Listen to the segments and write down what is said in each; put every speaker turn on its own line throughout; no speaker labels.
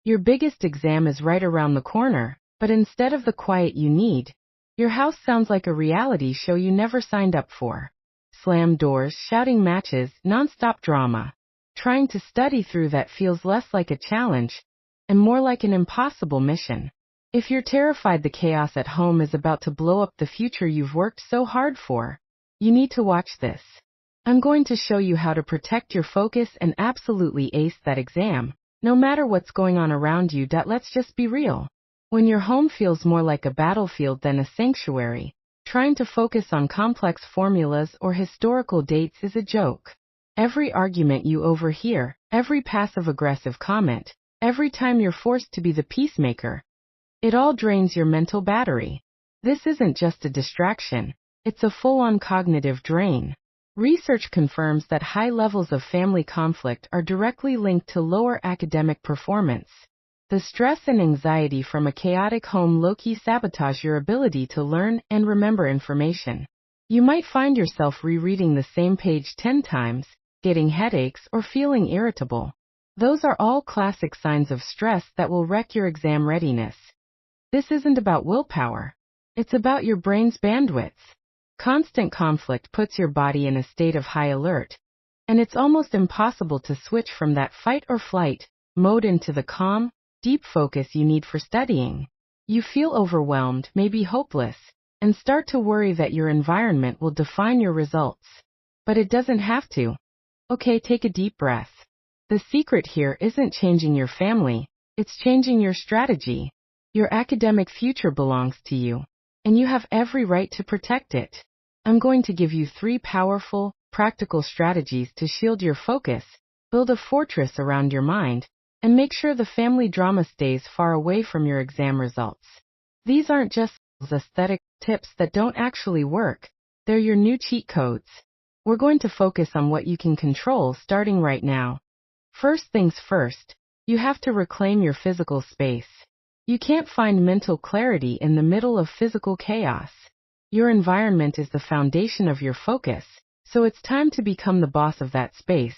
Your biggest exam is right around the corner, but instead of the quiet you need, your house sounds like a reality show you never signed up for. Slammed doors, shouting matches, non-stop drama. Trying to study through that feels less like a challenge and more like an impossible mission. If you're terrified the chaos at home is about to blow up the future you've worked so hard for, you need to watch this. I'm going to show you how to protect your focus and absolutely ace that exam, no matter what's going on around you. Let's just be real. When your home feels more like a battlefield than a sanctuary, trying to focus on complex formulas or historical dates is a joke. Every argument you overhear, every passive-aggressive comment, every time you're forced to be the peacemaker, it all drains your mental battery. This isn't just a distraction, it's a full-on cognitive drain. Research confirms that high levels of family conflict are directly linked to lower academic performance. The stress and anxiety from a chaotic home low-key sabotage your ability to learn and remember information. You might find yourself rereading the same page 10 times, getting headaches, or feeling irritable. Those are all classic signs of stress that will wreck your exam readiness. This isn't about willpower. It's about your brain's bandwidth. Constant conflict puts your body in a state of high alert, and it's almost impossible to switch from that fight or flight mode into the calm, deep focus you need for studying. You feel overwhelmed, maybe hopeless, and start to worry that your environment will define your results. But it doesn't have to. Okay, take a deep breath. The secret here isn't changing your family, it's changing your strategy. Your academic future belongs to you, and you have every right to protect it. I'm going to give you 3 powerful, practical strategies to shield your focus, build a fortress around your mind, and make sure the family drama stays far away from your exam results. These aren't just aesthetic tips that don't actually work, they're your new cheat codes. We're going to focus on what you can control starting right now. First things first, you have to reclaim your physical space. You can't find mental clarity in the middle of physical chaos. Your environment is the foundation of your focus, so it's time to become the boss of that space.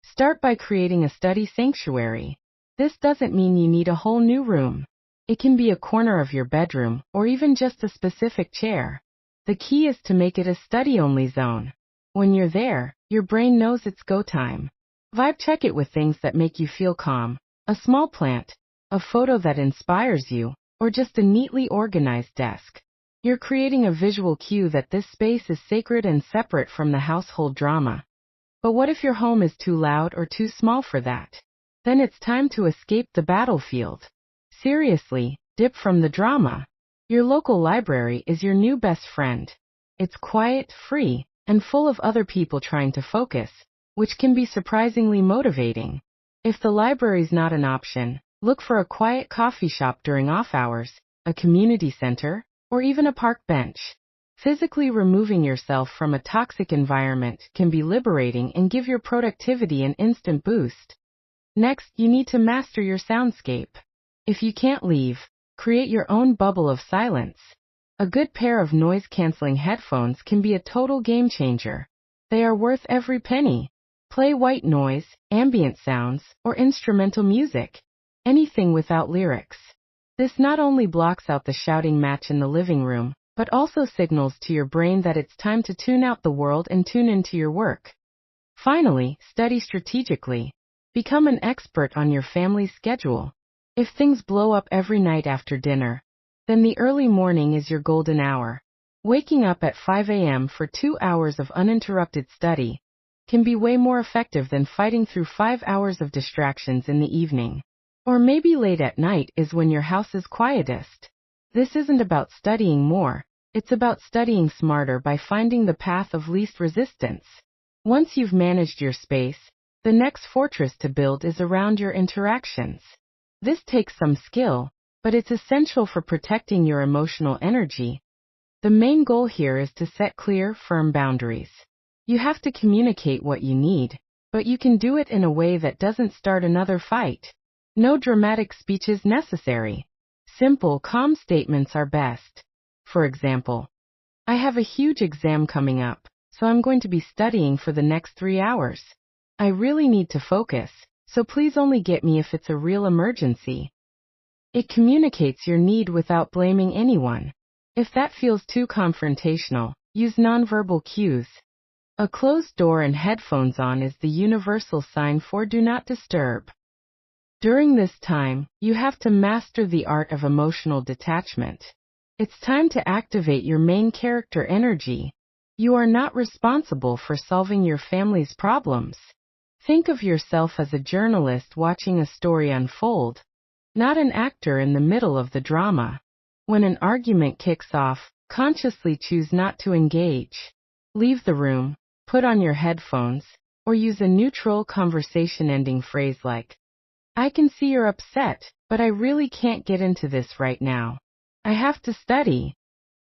Start by creating a study sanctuary. This doesn't mean you need a whole new room. It can be a corner of your bedroom, or even just a specific chair. The key is to make it a study-only zone. When you're there, your brain knows it's go time. Vibe check it with things that make you feel calm. A small plant, a photo that inspires you, or just a neatly organized desk. You're creating a visual cue that this space is sacred and separate from the household drama. But what if your home is too loud or too small for that? Then it's time to escape the battlefield. Seriously, dip from the drama. Your local library is your new best friend. It's quiet, free, and full of other people trying to focus, which can be surprisingly motivating. If the library's not an option, look for a quiet coffee shop during off hours, a community center, or even a park bench. Physically removing yourself from a toxic environment can be liberating and give your productivity an instant boost. Next, you need to master your soundscape. If you can't leave, create your own bubble of silence. A good pair of noise-canceling headphones can be a total game changer. They are worth every penny. Play white noise, ambient sounds, or instrumental music. Anything without lyrics. This not only blocks out the shouting match in the living room, but also signals to your brain that it's time to tune out the world and tune into your work. Finally, study strategically. Become an expert on your family's schedule. If things blow up every night after dinner, then the early morning is your golden hour. Waking up at 5 a.m. for 2 hours of uninterrupted study can be way more effective than fighting through 5 hours of distractions in the evening. Or maybe late at night is when your house is quietest. This isn't about studying more, it's about studying smarter by finding the path of least resistance. Once you've managed your space, the next fortress to build is around your interactions. This takes some skill, but it's essential for protecting your emotional energy. The main goal here is to set clear, firm boundaries. You have to communicate what you need, but you can do it in a way that doesn't start another fight. No dramatic speeches necessary. Simple, calm statements are best. For example, I have a huge exam coming up, so I'm going to be studying for the next 3 hours. I really need to focus, so please only get me if it's a real emergency. It communicates your need without blaming anyone. If that feels too confrontational, use nonverbal cues. A closed door and headphones on is the universal sign for do not disturb. During this time, you have to master the art of emotional detachment. It's time to activate your main character energy. You are not responsible for solving your family's problems. Think of yourself as a journalist watching a story unfold, not an actor in the middle of the drama. When an argument kicks off, consciously choose not to engage. Leave the room, put on your headphones, or use a neutral conversation-ending phrase like, "I can see you're upset, but I really can't get into this right now. I have to study."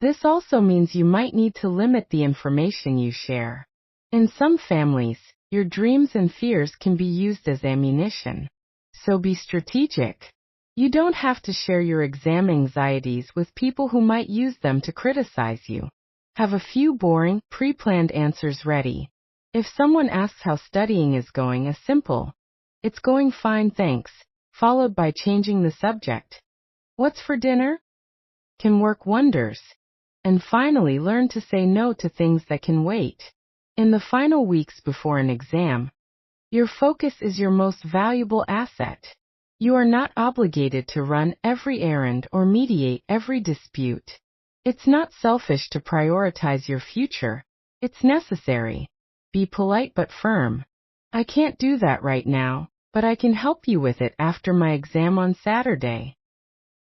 This also means you might need to limit the information you share. In some families, your dreams and fears can be used as ammunition. So be strategic. You don't have to share your exam anxieties with people who might use them to criticize you. Have a few boring, pre-planned answers ready. If someone asks how studying is going, a simple, "It's going fine, thanks," followed by changing the subject. "What's for dinner?" can work wonders. And finally, learn to say no to things that can wait. In the final weeks before an exam, your focus is your most valuable asset. You are not obligated to run every errand or mediate every dispute. It's not selfish to prioritize your future. It's necessary. Be polite but firm. "I can't do that right now, but I can help you with it after my exam on Saturday."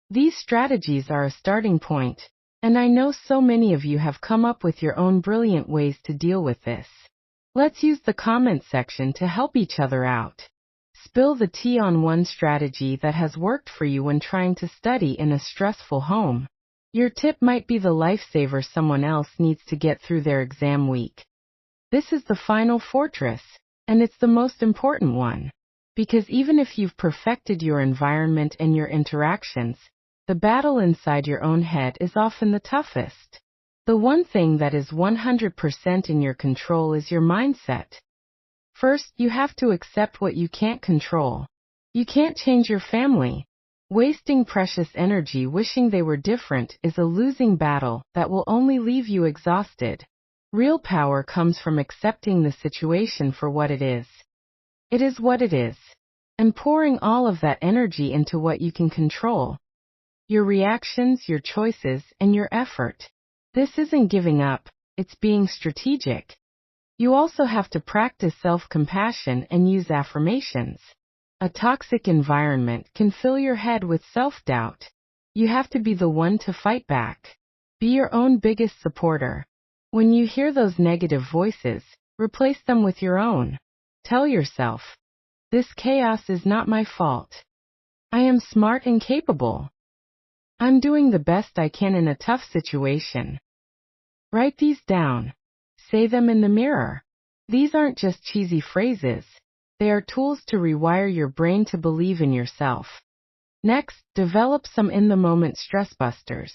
These strategies are a starting point, and I know so many of you have come up with your own brilliant ways to deal with this. Let's use the comment section to help each other out. Spill the tea on one strategy that has worked for you when trying to study in a stressful home. Your tip might be the lifesaver someone else needs to get through their exam week. This is the final fortress, and it's the most important one. Because even if you've perfected your environment and your interactions, the battle inside your own head is often the toughest. The one thing that is 100% in your control is your mindset. First, you have to accept what you can't control. You can't change your family. Wasting precious energy wishing they were different is a losing battle that will only leave you exhausted. Real power comes from accepting the situation for what it is. It is what it is. And pouring all of that energy into what you can control. Your reactions, your choices, and your effort. This isn't giving up, it's being strategic. You also have to practice self-compassion and use affirmations. A toxic environment can fill your head with self-doubt. You have to be the one to fight back. Be your own biggest supporter. When you hear those negative voices, replace them with your own. Tell yourself, "This chaos is not my fault. I am smart and capable. I'm doing the best I can in a tough situation." Write these down. Say them in the mirror. These aren't just cheesy phrases. They are tools to rewire your brain to believe in yourself. Next, develop some in-the-moment stress busters.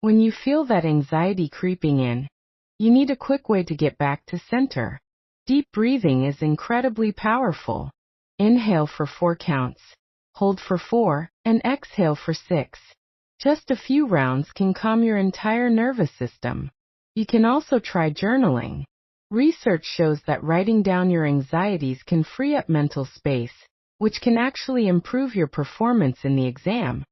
When you feel that anxiety creeping in, you need a quick way to get back to center. Deep breathing is incredibly powerful. Inhale for 4 counts, hold for 4, and exhale for 6. Just a few rounds can calm your entire nervous system. You can also try journaling. Research shows that writing down your anxieties can free up mental space, which can actually improve your performance in the exam.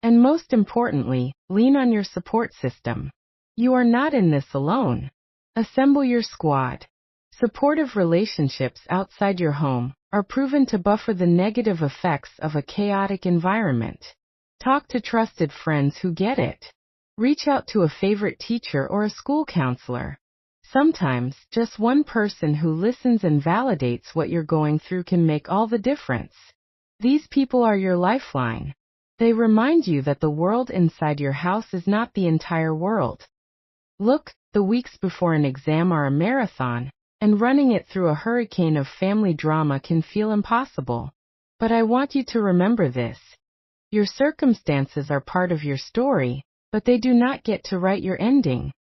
And most importantly, lean on your support system. You are not in this alone. Assemble your squad. Supportive relationships outside your home are proven to buffer the negative effects of a chaotic environment. Talk to trusted friends who get it. Reach out to a favorite teacher or a school counselor. Sometimes, just one person who listens and validates what you're going through can make all the difference. These people are your lifeline. They remind you that the world inside your house is not the entire world. Look, the weeks before an exam are a marathon, and running it through a hurricane of family drama can feel impossible. But I want you to remember this. Your circumstances are part of your story, but they do not get to write your ending.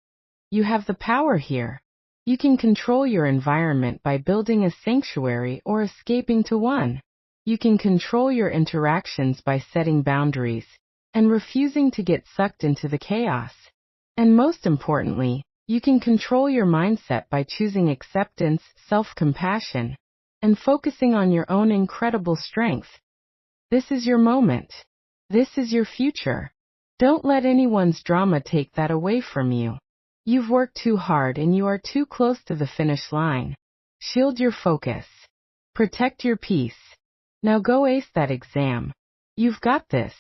You have the power here. You can control your environment by building a sanctuary or escaping to one. You can control your interactions by setting boundaries and refusing to get sucked into the chaos. And most importantly, you can control your mindset by choosing acceptance, self-compassion, and focusing on your own incredible strength. This is your moment. This is your future. Don't let anyone's drama take that away from you. You've worked too hard and you are too close to the finish line. Shield your focus. Protect your peace. Now go ace that exam. You've got this.